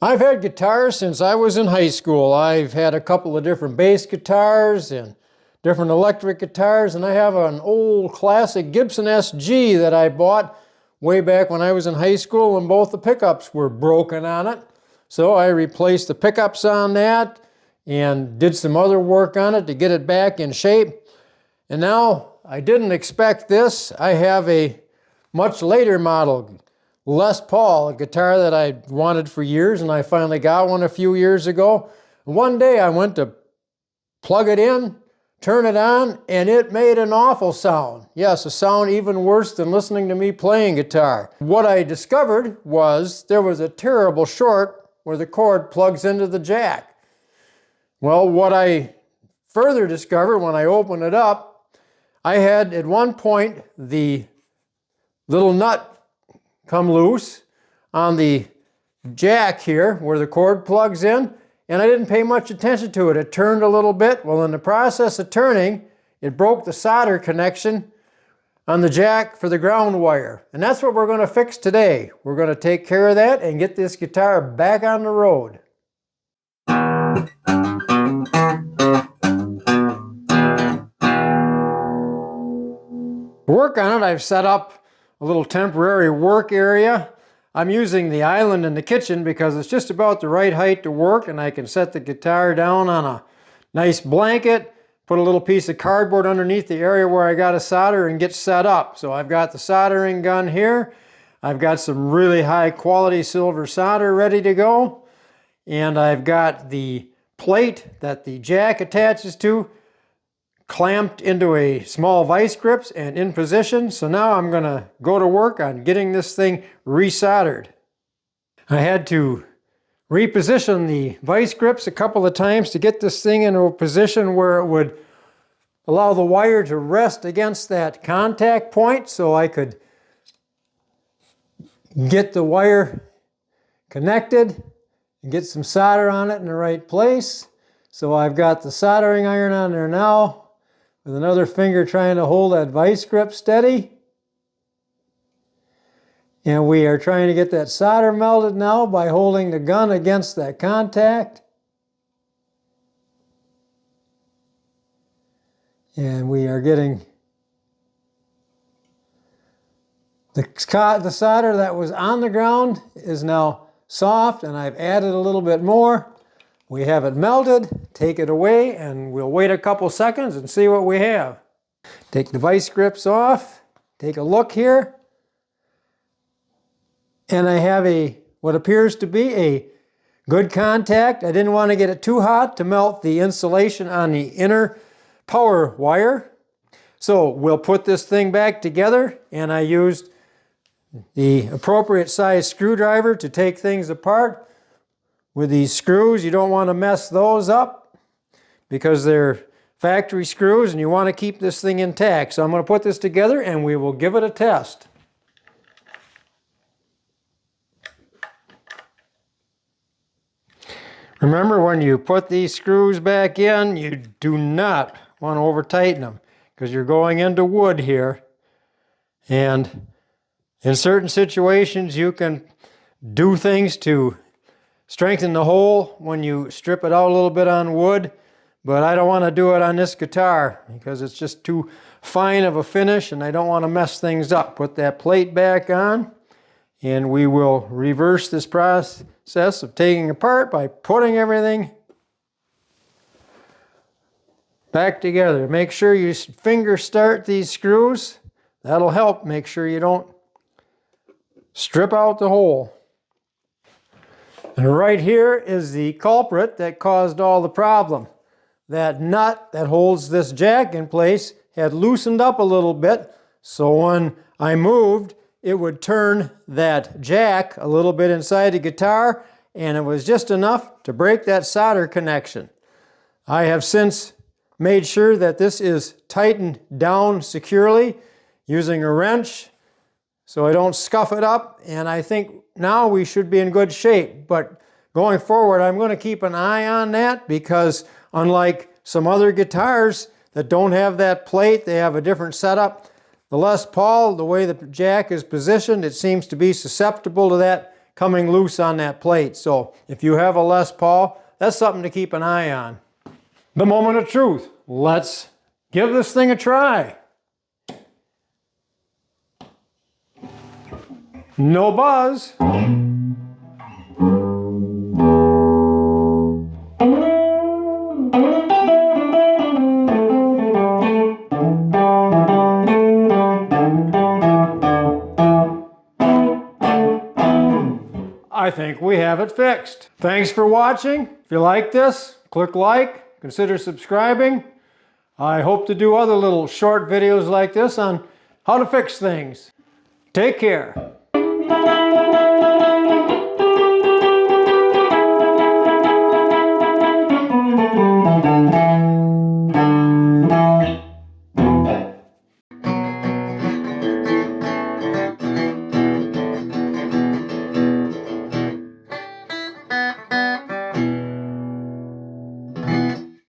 I've had guitars since I was in high school. I've had a couple of different bass guitars and different electric guitars, and I have an old classic Gibson SG that I bought way back when I was in high school when both the pickups were broken on it. So I replaced the pickups on that and did some other work on it to get it back in shape. And now I didn't expect this. I have a much later model Les Paul, a guitar that I wanted for years, and I finally got one a few years ago. One day I went to plug it in, turn it on, and it made an awful sound. Yes, a sound even worse than listening to me playing guitar. What I discovered was there was a terrible short where the cord plugs into the jack. Well, what I further discovered when I opened it up, I had at one point the little nut come loose on the jack here where the cord plugs in, and I didn't pay much attention to it. It turned a little bit. Well, in the process of turning, it broke the solder connection on the jack for the ground wire. And that's what we're going to fix today. We're going to take care of that and get this guitar back on the road. To work on it, I've set up a little temporary work area. I'm using the island in the kitchen because it's just about the right height to work, and I can set the guitar down on a nice blanket, put a little piece of cardboard underneath the area where I got to solder and get set up. So I've got the soldering gun here. I've got some really high quality silver solder ready to go. And I've got the plate that the jack attaches to clamped into a small vice grips and in position. So now I'm going to go to work on getting this thing resoldered. I had to reposition the vice grips a couple of times to get this thing into a position where it would allow the wire to rest against that contact point so I could get the wire connected and get some solder on it in the right place. So I've got the soldering iron on there now, with another finger trying to hold that vice grip steady. And we are trying to get that solder melted now by holding the gun against that contact. And we are getting the solder that was on the ground is now soft, and I've added a little bit more. We have it melted, take it away, and we'll wait a couple seconds and see what we have. Take the vice grips off, take a look here, and I have what appears to be a good contact. I didn't want to get it too hot to melt the insulation on the inner power wire. So we'll put this thing back together, and I used the appropriate size screwdriver to take things apart. With these screws, you don't want to mess those up because they're factory screws and you want to keep this thing intact. So I'm going to put this together and we will give it a test. Remember, when you put these screws back in, you do not want to over tighten them because you're going into wood here. And in certain situations, you can do things to strengthen the hole when you strip it out a little bit on wood, but I don't want to do it on this guitar because it's just too fine of a finish and I don't want to mess things up. Put that plate back on and we will reverse this process of taking apart by putting everything back together. Make sure you finger start these screws. That'll help make sure you don't strip out the hole. And right here is the culprit that caused all the problem. That nut that holds this jack in place had loosened up a little bit, so when I moved, it would turn that jack a little bit inside the guitar, and it was just enough to break that solder connection. I have since made sure that this is tightened down securely using a wrench so I don't scuff it up, and I think now we should be in good shape. But going forward, I'm going to keep an eye on that because unlike some other guitars that don't have that plate, they have a different setup. The Les Paul, the way the jack is positioned, it seems to be susceptible to that coming loose on that plate. So if you have a Les Paul, that's something to keep an eye on. The moment of truth. Let's give this thing a try. No buzz. I think we have it fixed. Thanks for watching. If you like this, click like, consider subscribing. I hope to do other little short videos like this on how to fix things. Take care.